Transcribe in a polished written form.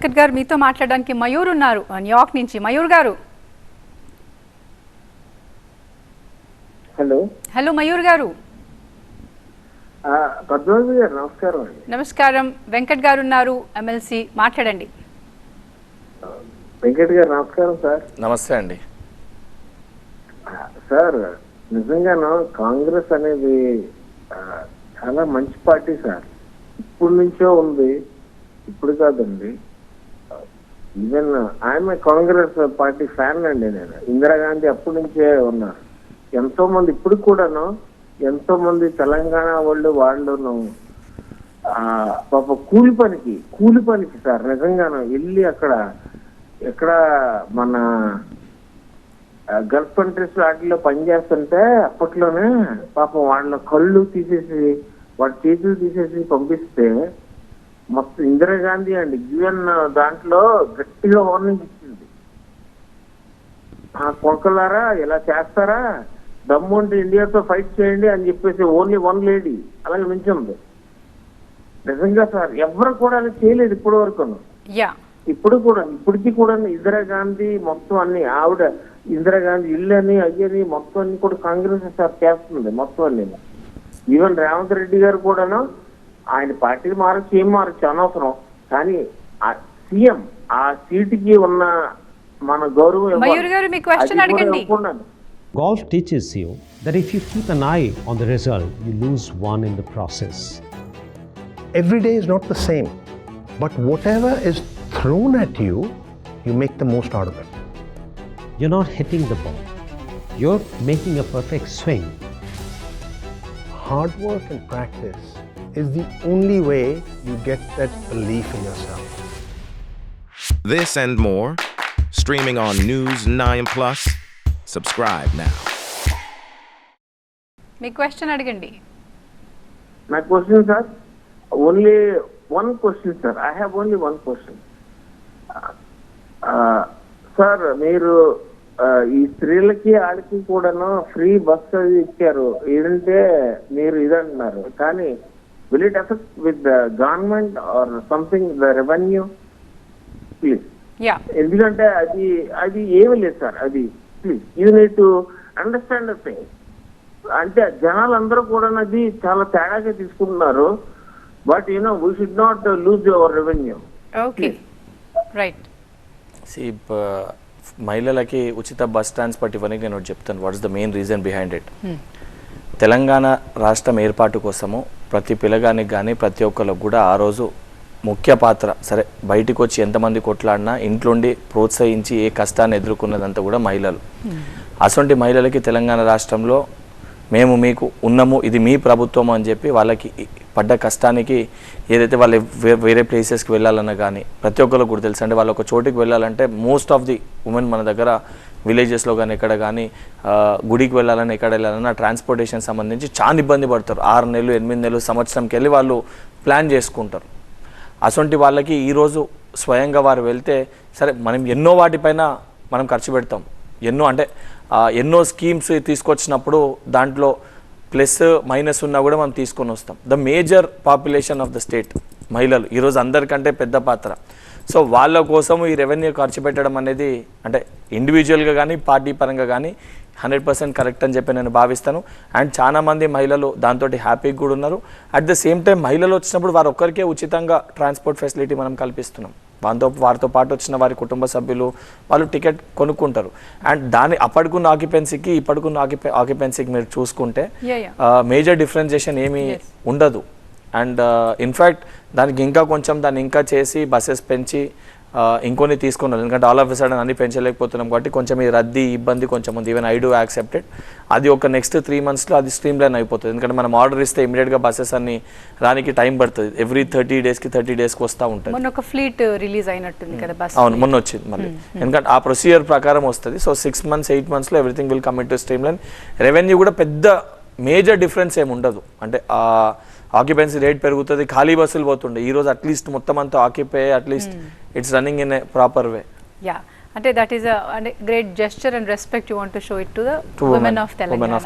వెంకట్ గారు మీతో మాట్లాడడానికి మయూర్ ఉన్నారు న్యూయార్క్ నుంచి. మయూర్ గారు. హలో హలో మయూర్ గారు. పద్మావతి గారు నమస్కారం అండి. నమస్కారం. వెంకట్ గారు ఉన్నారు ఎమ్మెల్సీ, మాట్లాడండి. వెంకట్ గారు నమస్కారం సార్. నమస్తే అండి. సార్ నిజంగాను కాంగ్రెస్ అనేది చాలా మంచి పార్టీ సార్. ఇప్పటి నుంచో ఉంది, ఇప్పుడు కాదండి. ఈవెన్ ఆమె కాంగ్రెస్ పార్టీ ఫ్యాన్ అండి. నేను ఇందిరాగాంధీ అప్పటి నుంచే ఉన్నారు. ఎంతో మంది ఇప్పుడు కూడాను ఎంతో మంది తెలంగాణ వాళ్ళును పాప కూలి పనికి సార్ నిజంగాను వెళ్ళి ఎక్కడ మన గల్ఫ్ కంట్రీస్ వాటిలో పనిచేస్తుంటే అప్పట్లోనే పాపం వాళ్ళ కళ్ళు తీసేసి వాళ్ళ చేతులు తీసేసి పంపిస్తే మొత్తం ఇందిరాగాంధీ అండి యుఎన్ దాంట్లో గట్టిగా వార్నింగ్ ఇచ్చింది. ఆ కొడుకులారా ఇలా చేస్తారా, దమ్ము ఉంటే ఇండియాతో ఫైట్ చేయండి అని చెప్పేసి ఓన్లీ వన్ లేడీ అలాగే నించుంది. నిజంగా సార్ ఎవరు కూడా అలా చేయలేదు ఇప్పటి వరకు. ఇప్పటికి కూడా ఇందిరాగాంధీ మొత్తం అన్ని ఆవిడ ఇందిరాగాంధీ ఇల్లని అయ్యని మొత్తం అన్ని కూడా కాంగ్రెస్ సార్ చేస్తుంది మొత్తం అన్ని. ఈవెన్ రేవంత్ రెడ్డి గారు కూడాను ఆయన పార్టీకి మారచ్చు, ఏం మారచ్చు అనవసరం, కానీ సీఎం ఆ సీటుకి ఉన్న మన గౌరవం. Golf teaches you that if you keep an eye on the result, you lose one in the process. Every day is not the same, but whatever is thrown at you, you make the most out of it. You're not hitting the ball. You're making a perfect swing. Hard work and practice is the only way you get that belief in yourself. This and more, streaming on News 9+. Subscribe now. Me question అడగండి. My question, sir, only one question, sir. I have only one question. Sir మీరు ఈ స్త్రీలకి ఆడికి కూడాను free bus అది ఇచ్చారు, ఏదంటే మీరు ఇదంటున్నారు, కానీ will it effect with the government or something the revenue please? ఎందుకంటే అది ఏమీ లేదు సార్. అది please you need to understand the thing. అంటే జనాలందరూ కూడా అది చాలా తేడాగా తీసుకుంటున్నారు. But we should not lose your revenue. Okay, right. మహిళలకి ఉచిత బస్ ట్రాన్స్పోర్ట్ ఇవ్వడానికి నేను చెప్తాను what is the main reason behind it. Telangana రాష్ట్రం ఏర్పాటు కోసము ప్రతి పిల్లగానికి కానీ ప్రతి ఒక్కరికి కూడా ఆ రోజు ముఖ్య పాత్ర. సరే బయటికి వచ్చి ఎంతమంది కొట్లాడినా ఇంట్లోండి ప్రోత్సహించి ఏ కష్టాన్ని ఎదుర్కొన్నదంతా కూడా మహిళలు. అటువంటి మహిళలకి తెలంగాణ రాష్ట్రంలో మేము మీకు ఉన్నాము, ఇది మీ ప్రభుత్వం అని చెప్పి వాళ్ళకి పడ్డ కష్టానికి ఏదైతే వాళ్ళు వేరే ప్లేసెస్కి వెళ్ళాలన్నా కానీ ప్రతి ఒక్కరికి కూడా తెలుసు. అంటే వాళ్ళు ఒక చోటికి వెళ్ళాలంటే మోస్ట్ ఆఫ్ ది ఉమెన్ మన దగ్గర విలేజెస్లో కానీ ఎక్కడ కానీ గుడికి వెళ్ళాలని ఎక్కడ వెళ్ళాలన్నా ట్రాన్స్పోర్టేషన్ సంబంధించి చాలా ఇబ్బంది పడతారు. 6 నెలలు 8 నెలలు సంవత్సరంకి వెళ్ళి వాళ్ళు ప్లాన్ చేసుకుంటారు. అటువంటి వాళ్ళకి ఈరోజు స్వయంగా వారు వెళ్తే సరే మనం ఎన్నో వాటిపైన మనం ఖర్చు పెడతాం, ఎన్నో స్కీమ్స్ తీసుకొచ్చినప్పుడు దాంట్లో ప్లస్ మైనస్ ఉన్నా కూడా మనం తీసుకొని వస్తాం. The major population of the state మహిళలు ఈరోజు అందరికంటే పెద్ద పాత్ర. సో వాళ్ళ కోసం ఈ రెవెన్యూ ఖర్చు పెట్టడం అనేది అంటే ఇండివిజువల్గా కానీ పార్టీ పరంగా కానీ 100% కరెక్ట్ అని చెప్పి నేను భావిస్తాను. అండ్ చాలామంది మహిళలు దాంతో హ్యాపీగా కూడా ఉన్నారు. అట్ ద సేమ్ టైం మహిళలు వచ్చినప్పుడు వారు ఒక్కరికే ఉచితంగా ట్రాన్స్పోర్ట్ ఫెసిలిటీ మనం కల్పిస్తున్నాం. వారితో పాటు వచ్చిన వారి కుటుంబ సభ్యులు వాళ్ళు టికెట్ కొనుక్కుంటారు. అండ్ అప్పటికున్న ఆక్యుపెన్సీకి ఇప్పటికున్న ఆక్యుపెన్సీకి మీరు చూసుకుంటే మేజర్ డిఫరెన్షియేషన్ ఏమీ ఉండదు. అండ్ ఇన్ఫ్యాక్ట్ దాన్ని ఇంకా చేసి బస్సెస్ పెంచి ఇంకొని తీసుకున్నారు. ఎందుకంటే ఆల్ ఆఫ్ ఎ సడన్ అన్ని పెంచలేకపోతున్నాం కాబట్టి కొంచెం ఈ రద్దీ ఇబ్బంది కొంచెం ఉంది. Even I do accepted. అది ఒక నెక్స్ట్ 3 monthsలో అది స్ట్రీమ్ లైన్ అయిపోతుంది. ఎందుకంటే మనం ఆర్డర్ ఇస్తే ఇమీడియట్గా బస్సెస్ అన్ని రానికి టైం పడుతుంది. ఎవ్రీ 30 daysకి వస్తూ ఉంటుంది. మొన్న ఒక ఫ్లీట్ రిలీజ్ అయినట్టుంది కదా బస్. అవును, మొన్న వచ్చింది మళ్ళీ. ఎందుకంటే ఆ ప్రొసీజర్ ప్రకారం వస్తుంది. సో 6 months 8 monthsలో everything will come in to streamline. Revenue కూడా పెద్ద మేజర్ డిఫరెన్స్ ఏమి ఉండదు. అంటే ఆక్యుపెన్సీ రేట్ పెరుగుతుంది, ఖాళీ బస్సులు పోతుండే. ఈరోజు అట్లీస్ట్ మొత్తం అంతా occupy at least it's running in a proper way. అంటే that is a great gesture and respect you want to show it to the women of Telangana.